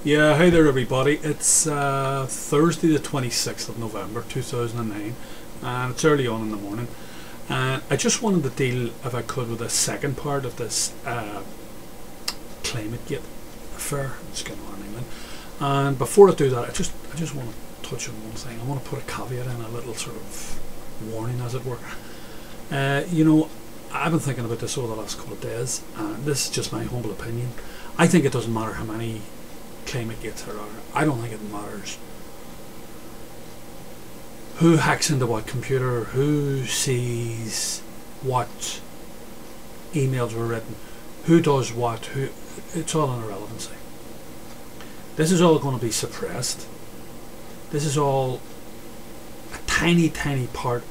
Yeah, hi there everybody. It's Thursday the 26th of November 2009 and it's early on in the morning, and I just wanted to deal, if I could, with the second part of this ClimateGate affair. It's getting on anyway. And before I do that, I just want to touch on one thing. I want to put a caveat in, a little sort of warning as it were. You know, I've been thinking about this over the last couple of days, and this is just my humble opinion. I think it doesn't matter how many ClimateGates there are. I don't think it matters who hacks into what computer, who sees what emails were written, who does what, who. It's all an irrelevancy. This is all going to be suppressed. This is all a tiny part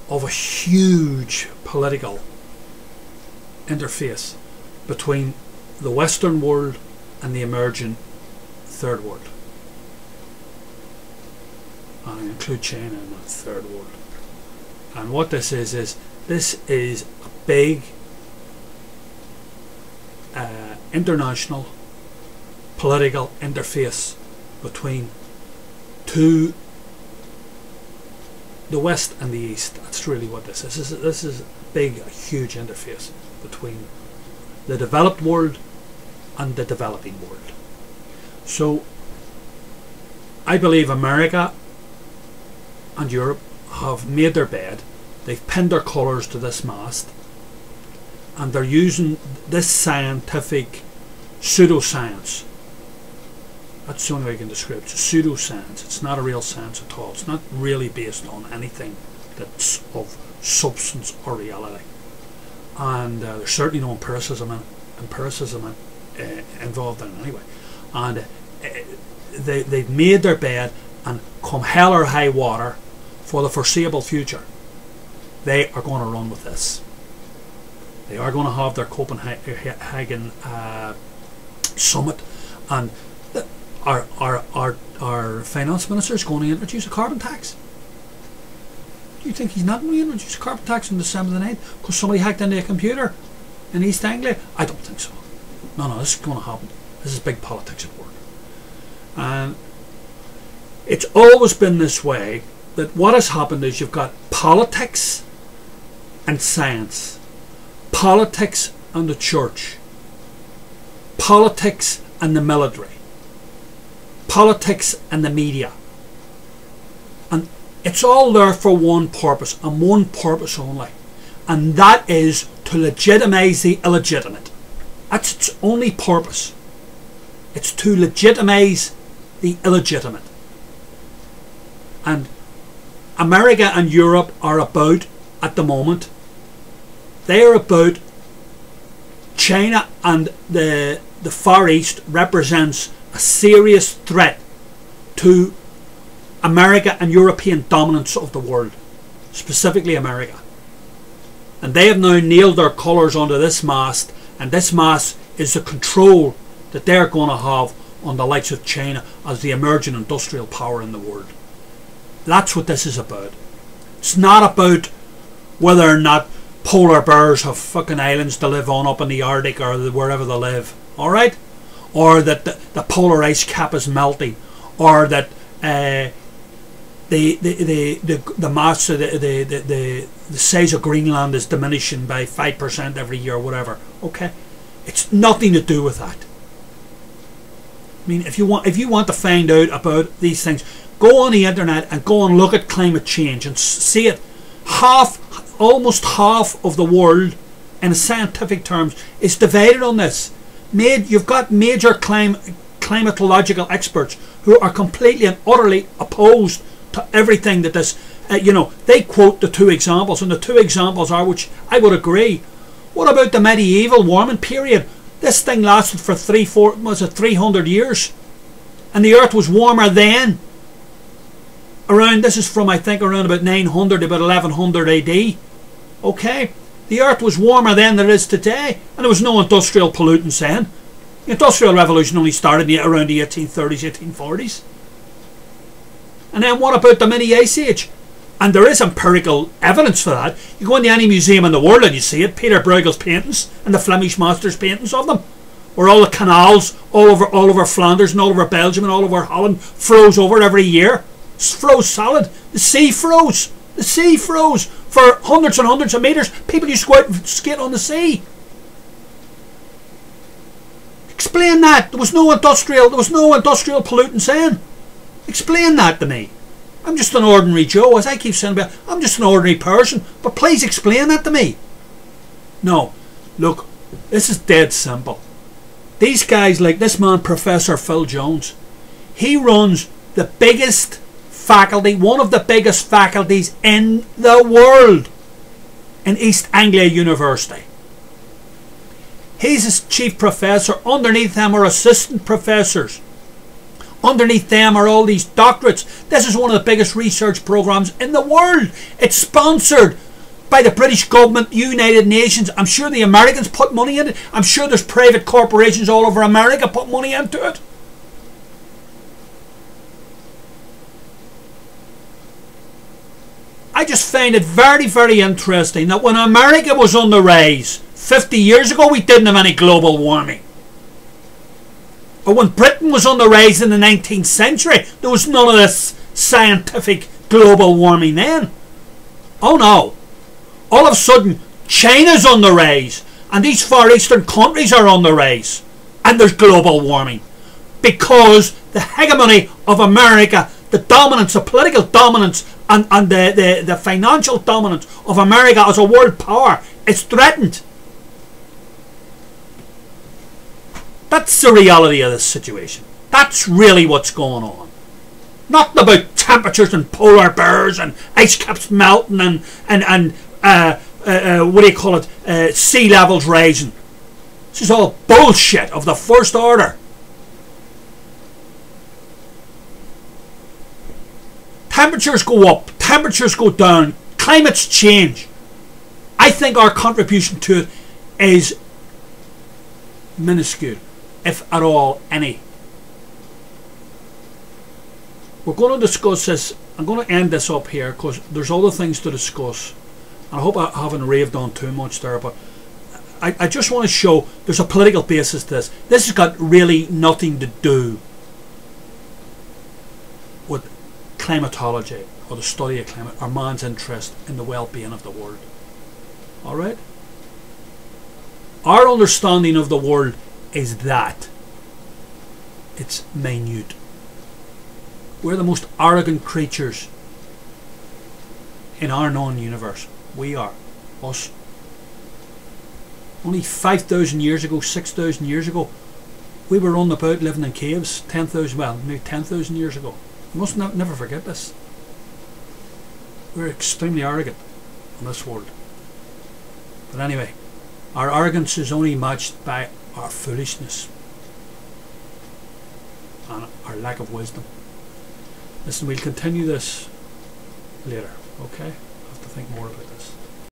of a huge political interface between the Western world and the emerging third world. And I include China in that third world. And what this is a big international political interface between the West and the East. That's really what this is. This is a big, huge interface between the developed world and the developing world. So I believe America and Europe have made their bed. They've pinned their colours to this mast, and they're using this scientific pseudoscience. That's the only way I can describe it. It's pseudoscience. It's not a real science at all. It's not really based on anything that's of substance or reality. And there's certainly no empiricism involved in it anyway. And they've made their bed, and come hell or high water, for the foreseeable future, they are going to run with this. They are going to have their Copenhagen summit, and our finance minister is going to introduce a carbon tax. Do you think he's not going to introduce a carbon tax on December the 9th because somebody hacked into a computer in East Anglia? I don't think so. No, this is going to happen. This is big politics at work. And it's always been this way, that what has happened is you've got politics and science, politics and the church, politics and the military, politics and the media. And it's all there for one purpose, and one purpose only. And that is to legitimise the illegitimate. That's its only purpose. It's to legitimise the illegitimate. And America and Europe are about, at the moment, they are about China, and the Far East represents a serious threat to America and European dominance of the world, specifically America. And they have now nailed their colours onto this mast, and this mast is the control that they're going to have on the likes of China as the emerging industrial power in the world. That's what this is about. It's not about whether or not polar bears have fucking islands to live on up in the Arctic or wherever they live, alright? Or that the polar ice cap is melting, or that the mass of the size of Greenland is diminishing by 5% every year, whatever. Okay, it's nothing to do with that. I mean, if you want to find out about these things, go on the internet and go and look at climate change and see it. Almost half of the world, in scientific terms, is divided on this. You've got major climatological experts who are completely and utterly opposed to everything that this. They quote the two examples, and the two examples are, which I would agree. What about the medieval warming period? This thing lasted for 300 years, and the Earth was warmer then. This is from, I think, around about 900 about 1100 AD. Okay, the Earth was warmer then than it is today, and there was no industrial pollutants then. The Industrial Revolution only started around the 1830s, 1840s. And then what about the mini ice age? And there is empirical evidence for that. You go into any museum in the world and you see it. Peter Bruegel's paintings and the Flemish masters' paintings of them. where all the canals all over Flanders and all over Belgium and all over Holland froze over every year. It's froze solid. The sea froze. The sea froze for hundreds and hundreds of metres. People used to go out and skate on the sea. Explain that. There was no industrial pollutants then. Explain that to me. I'm just an ordinary Joe, as I keep saying about. I'm just an ordinary person. But please explain that to me. No. Look, this is dead simple. These guys, like this man, Professor Phil Jones, he runs the biggest faculty, one of the biggest faculties in the world, in East Anglia University. He's his chief professor. Underneath them are assistant professors. Underneath them are all these doctorates. This is one of the biggest research programs in the world. It's sponsored by the British government, United Nations. I'm sure the Americans put money in it. I'm sure there's private corporations all over America put money into it. I just find it very, very interesting that when America was on the rise 50 years ago, we didn't have any global warming. Or when Britain was on the rise in the 19th century, there was none of this scientific global warming then. Oh no. All of a sudden, China's on the rise, and these Far Eastern countries are on the rise, and there's global warming. Because the hegemony of America, the dominance, the political dominance, and the financial dominance of America as a world power is threatened. That's the reality of this situation. That's really what's going on. Not about temperatures and polar bears and ice caps melting and what do you call it? Sea levels rising. This is all bullshit of the first order. Temperatures go up, temperatures go down, climates change. I think our contribution to it is minuscule, if at all any. We're going to discuss this. I'm going to end this up here because there's other things to discuss. I hope I haven't raved on too much there, but I just want to show there's a political basis to this. This has got really nothing to do with climatology or the study of climate or man's interest in the well-being of the world. Alright? Our understanding of the world is that it's minute. We're the most arrogant creatures in our known universe. We are. Us. Only 5,000 years ago, 6,000 years ago, we were on about living in caves. 10,000, well, maybe 10,000 years ago. You must never forget this. We're extremely arrogant in this world. But anyway, our arrogance is only matched by our foolishness and our lack of wisdom. Listen, we'll continue this later, okay? I have to think more about this.